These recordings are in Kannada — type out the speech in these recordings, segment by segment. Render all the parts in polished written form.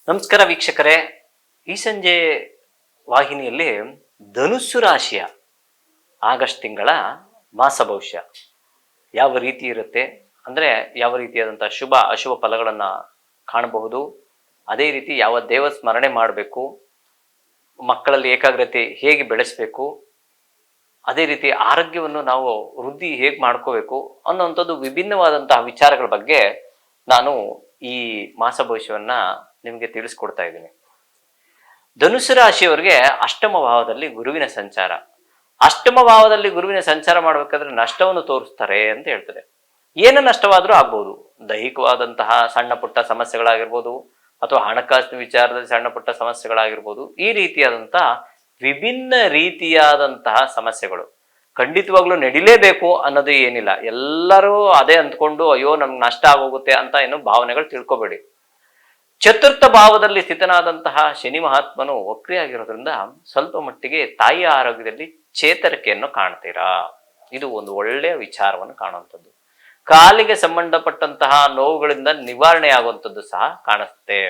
ನಮಸ್ಕಾರ ವೀಕ್ಷಕರೇ. ಈ ಸಂಜೆ ವಾಹಿನಿಯಲ್ಲಿ ಧನುಸ್ಸು ರಾಶಿಯ ಆಗಸ್ಟ್ ತಿಂಗಳ ಮಾಸ ಭವಿಷ್ಯ ಯಾವ ರೀತಿ ಇರುತ್ತೆ, ಅಂದರೆ ಯಾವ ರೀತಿಯಾದಂಥ ಶುಭ ಅಶುಭ ಫಲಗಳನ್ನು ಕಾಣಬಹುದು, ಅದೇ ರೀತಿ ಯಾವ ದೇವ ಸ್ಮರಣೆ ಮಾಡಬೇಕು, ಮಕ್ಕಳಲ್ಲಿ ಏಕಾಗ್ರತೆ ಹೇಗೆ ಬೆಳೆಸಬೇಕು, ಅದೇ ರೀತಿ ಆರೋಗ್ಯವನ್ನು ನಾವು ವೃದ್ಧಿ ಹೇಗೆ ಮಾಡ್ಕೋಬೇಕು ಅನ್ನೋವಂಥದ್ದು ವಿಭಿನ್ನವಾದಂತಹ ವಿಚಾರಗಳ ಬಗ್ಗೆ ನಾನು ಈ ಮಾಸ ಭವಿಷ್ಯವನ್ನು ನಿಮಗೆ ತಿಳಿಸ್ಕೊಡ್ತಾ ಇದ್ದೀನಿ. ಧನುಸ್ಸು ರಾಶಿಯವರಿಗೆ ಅಷ್ಟಮ ಭಾವದಲ್ಲಿ ಗುರುವಿನ ಸಂಚಾರ. ಅಷ್ಟಮ ಭಾವದಲ್ಲಿ ಗುರುವಿನ ಸಂಚಾರ ಮಾಡಬೇಕಾದ್ರೆ ನಷ್ಟವನ್ನು ತೋರಿಸ್ತಾರೆ ಅಂತ ಹೇಳ್ತಾರೆ. ಏನು ನಷ್ಟವಾದರೂ ಆಗ್ಬೋದು. ದೈಹಿಕವಾದಂತಹ ಸಣ್ಣ ಪುಟ್ಟ ಸಮಸ್ಯೆಗಳಾಗಿರ್ಬೋದು, ಅಥವಾ ಹಣಕಾಸಿನ ವಿಚಾರದಲ್ಲಿ ಸಣ್ಣ ಪುಟ್ಟ ಸಮಸ್ಯೆಗಳಾಗಿರ್ಬೋದು. ಈ ರೀತಿಯಾದಂತಹ ವಿಭಿನ್ನ ರೀತಿಯಾದಂತಹ ಸಮಸ್ಯೆಗಳು ಖಂಡಿತವಾಗ್ಲೂ ನಡಿಲೇಬೇಕು ಅನ್ನೋದು ಏನಿಲ್ಲ. ಎಲ್ಲರೂ ಅದೇ ಅಂದ್ಕೊಂಡು ಅಯ್ಯೋ ನಮ್ಗೆ ನಷ್ಟ ಆಗೋಗುತ್ತೆ ಅಂತ ಏನು ಭಾವನೆಗಳು ತಿಳ್ಕೊಬೇಡಿ. ಚತುರ್ಥ ಭಾವದಲ್ಲಿ ಸ್ಥಿತನಾದಂತಹ ಶನಿ ಮಹಾತ್ಮನು ವಕ್ರಿಯಾಗಿರೋದ್ರಿಂದ ಸ್ವಲ್ಪ ಮಟ್ಟಿಗೆ ತಾಯಿಯ ಆರೋಗ್ಯದಲ್ಲಿ ಚೇತರಿಕೆಯನ್ನು ಕಾಣ್ತೀರಾ. ಇದು ಒಂದು ಒಳ್ಳೆಯ ವಿಚಾರವನ್ನು ಕಾಣುವಂಥದ್ದು. ಕಾಲಿಗೆ ಸಂಬಂಧಪಟ್ಟಂತಹ ನೋವುಗಳಿಂದ ನಿವಾರಣೆ ಆಗುವಂಥದ್ದು ಸಹ ಕಾಣಿಸುತ್ತೆ.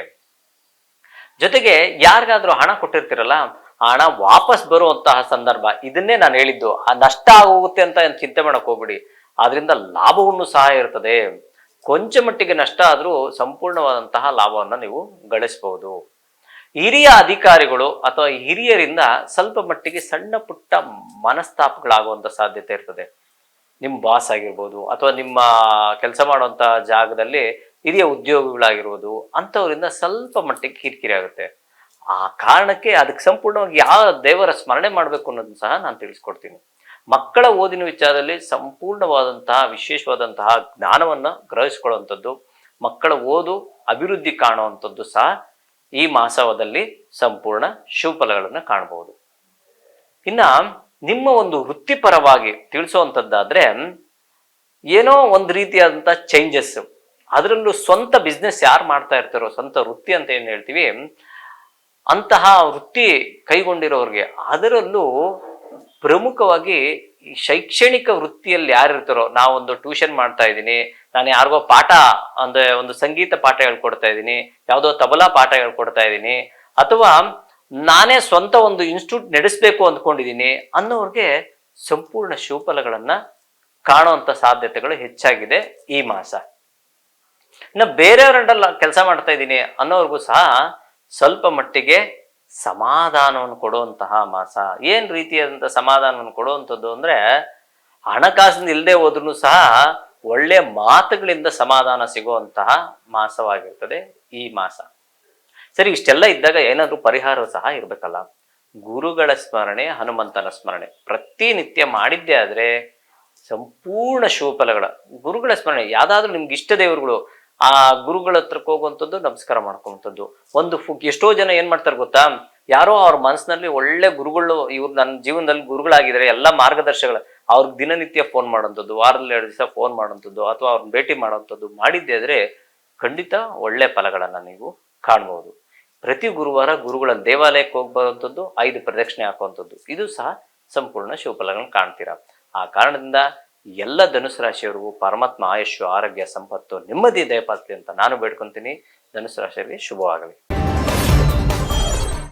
ಜೊತೆಗೆ ಯಾರಿಗಾದ್ರೂ ಹಣ ಕೊಟ್ಟಿರ್ತೀರಲ್ಲ, ಹಣ ವಾಪಸ್ ಬರುವಂತಹ ಸಂದರ್ಭ, ಇದನ್ನೇ ನಾನು ಹೇಳಿದ್ದು. ಆ ನಷ್ಟ ಆಗೋಗುತ್ತೆ ಅಂತ ಚಿಂತೆ ಮಾಡಕ್ ಹೋಗ್ಬಿಡಿ, ಆದ್ರಿಂದ ಲಾಭವನ್ನು ಸಹ ಇರ್ತದೆ. ಕೊಂಚ ಮಟ್ಟಿಗೆ ನಷ್ಟ ಆದರೂ ಸಂಪೂರ್ಣವಾದಂತಹ ಲಾಭವನ್ನು ನೀವು ಗಳಿಸಬಹುದು. ಹಿರಿಯ ಅಧಿಕಾರಿಗಳು ಅಥವಾ ಹಿರಿಯರಿಂದ ಸ್ವಲ್ಪ ಮಟ್ಟಿಗೆ ಸಣ್ಣ ಪುಟ್ಟ ಮನಸ್ತಾಪಗಳಾಗುವಂಥ ಸಾಧ್ಯತೆ ಇರ್ತದೆ. ನಿಮ್ಮ ಬಾಸ್ ಆಗಿರ್ಬೋದು, ಅಥವಾ ನಿಮ್ಮ ಕೆಲಸ ಮಾಡುವಂಥ ಜಾಗದಲ್ಲಿ ಹಿರಿಯ ಉದ್ಯೋಗಿಗಳಾಗಿರ್ಬೋದು, ಅಂಥವರಿಂದ ಸ್ವಲ್ಪ ಮಟ್ಟಿಗೆ ಕಿರಿಕಿರಿ ಆಗುತ್ತೆ. ಆ ಕಾರಣಕ್ಕೆ ಅದಕ್ಕೆ ಸಂಪೂರ್ಣವಾಗಿ ಯಾವ ದೇವರ ಸ್ಮರಣೆ ಮಾಡಬೇಕು ಅನ್ನೋದನ್ನು ಸಹ ನಾನು ತಿಳಿಸ್ಕೊಡ್ತೀನಿ. ಮಕ್ಕಳ ಓದಿನ ವಿಚಾರದಲ್ಲಿ ಸಂಪೂರ್ಣವಾದಂತಹ ವಿಶೇಷವಾದಂತಹ ಜ್ಞಾನವನ್ನು ಗ್ರಹಿಸ್ಕೊಳ್ಳುವಂಥದ್ದು, ಮಕ್ಕಳ ಓದು ಅಭಿವೃದ್ಧಿ ಕಾಣುವಂಥದ್ದು ಸಹ ಈ ಮಾಸವದಲ್ಲಿ ಸಂಪೂರ್ಣ ಶುಭಫಲಗಳನ್ನು ಕಾಣಬಹುದು. ಇನ್ನ ನಿಮ್ಮ ಒಂದು ವೃತ್ತಿಪರವಾಗಿ ತಿಳಿಸುವಂಥದ್ದಾದ್ರೆ, ಏನೋ ಒಂದು ರೀತಿಯಾದಂಥ ಚೇಂಜಸ್, ಅದರಲ್ಲೂ ಸ್ವಂತ ಬಿಸ್ನೆಸ್ ಯಾರು ಮಾಡ್ತಾ ಇರ್ತಾರೋ, ಸ್ವಂತ ವೃತ್ತಿ ಅಂತ ಏನು ಹೇಳ್ತೀವಿ, ಅಂತಹ ವೃತ್ತಿ ಕೈಗೊಂಡಿರೋರಿಗೆ, ಅದರಲ್ಲೂ ಪ್ರಮುಖವಾಗಿ ಈ ಶೈಕ್ಷಣಿಕ ವೃತ್ತಿಯಲ್ಲಿ ಯಾರಿರ್ತಾರೋ, ನಾವೊಂದು ಟ್ಯೂಷನ್ ಮಾಡ್ತಾ ಇದ್ದೀನಿ, ನಾನು ಯಾರಿಗೋ ಪಾಠ ಅಂದ್ರೆ ಒಂದು ಸಂಗೀತ ಪಾಠ ಹೇಳ್ಕೊಡ್ತಾ ಇದ್ದೀನಿ, ಯಾವುದೋ ತಬಲಾ ಪಾಠ ಹೇಳ್ಕೊಡ್ತಾ ಇದ್ದೀನಿ, ಅಥವಾ ನಾನೇ ಸ್ವಂತ ಒಂದು ಇನ್ಸ್ಟಿಟ್ಯೂಟ್ ನಡೆಸಬೇಕು ಅಂದ್ಕೊಂಡಿದ್ದೀನಿ ಅನ್ನೋರಿಗೆ ಸಂಪೂರ್ಣ ಶುಭಫಲಗಳನ್ನ ಕಾಣುವಂಥ ಸಾಧ್ಯತೆಗಳು ಹೆಚ್ಚಾಗಿದೆ ಈ ಮಾಸ. ಇನ್ನು ಬೇರೆಯವರಲ್ಲ ಕೆಲಸ ಮಾಡ್ತಾ ಇದ್ದೀನಿ ಅನ್ನೋರ್ಗೂ ಸಹ ಸ್ವಲ್ಪ ಮಟ್ಟಿಗೆ ಸಮಾಧಾನವನ್ನು ಕೊಡುವಂತಹ ಮಾಸ. ಏನ್ ರೀತಿಯಾದಂತಹ ಸಮಾಧಾನವನ್ನು ಕೊಡುವಂಥದ್ದು ಅಂದ್ರೆ, ಹಣಕಾಸಿನ ಇಲ್ಲದೆ ಹೋದ್ರೂ ಸಹ ಒಳ್ಳೆಯ ಮಾತುಗಳಿಂದ ಸಮಾಧಾನ ಸಿಗುವಂತಹ ಮಾಸವಾಗಿರ್ತದೆ ಈ ಮಾಸ. ಸರಿ, ಇಷ್ಟೆಲ್ಲ ಇದ್ದಾಗ ಏನಾದ್ರೂ ಪರಿಹಾರ ಸಹ ಇರ್ಬೇಕಲ್ಲ. ಗುರುಗಳ ಸ್ಮರಣೆ, ಹನುಮಂತನ ಸ್ಮರಣೆ ಪ್ರತಿನಿತ್ಯ ಮಾಡಿದ್ದೇ ಆದ್ರೆ ಸಂಪೂರ್ಣ ಶುಭಫಲಗಳ. ಗುರುಗಳ ಸ್ಮರಣೆ, ಯಾವ್ದಾದ್ರು ನಿಮ್ಗೆ ಇಷ್ಟ ದೇವರುಗಳು, ಆ ಗುರುಗಳ ಹತ್ರಕ್ಕೆ ಹೋಗುವಂಥದ್ದು, ನಮಸ್ಕಾರ ಮಾಡ್ಕೊಂಥದ್ದು. ಎಷ್ಟೋ ಜನ ಏನ್ ಮಾಡ್ತಾರೆ ಗೊತ್ತಾ, ಯಾರೋ ಅವ್ರ ಮನಸ್ಸಿನಲ್ಲಿ ಒಳ್ಳೆ ಗುರುಗಳು, ಇವ್ರು ನನ್ನ ಜೀವನದಲ್ಲಿ ಗುರುಗಳಾಗಿದ್ದಾರೆ, ಎಲ್ಲ ಮಾರ್ಗದರ್ಶಕಗಳು, ಅವ್ರಿಗೆ ದಿನನಿತ್ಯ ಫೋನ್ ಮಾಡೋಂಥದ್ದು, ವಾರದಲ್ಲಿ 2 ದಿವಸ ಫೋನ್ ಮಾಡೋಂಥದ್ದು, ಅಥವಾ ಅವ್ರನ್ನ ಭೇಟಿ ಮಾಡೋಂಥದ್ದು ಮಾಡಿದ್ದೆ ಆದ್ರೆ ಖಂಡಿತ ಒಳ್ಳೆ ಫಲಗಳನ್ನ ನೀವು ಕಾಣ್ಬಹುದು. ಪ್ರತಿ ಗುರುವಾರ ಗುರುಗಳ ದೇವಾಲಯಕ್ಕೆ ಹೋಗಿ ಬರುವಂಥದ್ದು, 5 ಪ್ರದಕ್ಷಿಣೆ ಹಾಕುವಂಥದ್ದು, ಇದು ಸಹ ಸಂಪೂರ್ಣ ಶುಭಫಲಗಳನ್ನು ಕಾಣ್ತೀರಾ. ಆ ಕಾರಣದಿಂದ ಎಲ್ಲ ಧನುಸು ರಾಶಿಯವರಿಗೂ ಪರಮಾತ್ಮ ಆಯುಷ್ಯ, ಆರೋಗ್ಯ, ಸಂಪತ್ತು, ನೆಮ್ಮದಿ ದಯಪಾಲಿಸಲಿ ಅಂತ ನಾನು ಬೇಡ್ಕೊಂತೀನಿ. ಧನುಸು ರಾಶಿಯವರಿಗೆ ಶುಭವಾಗಲಿ.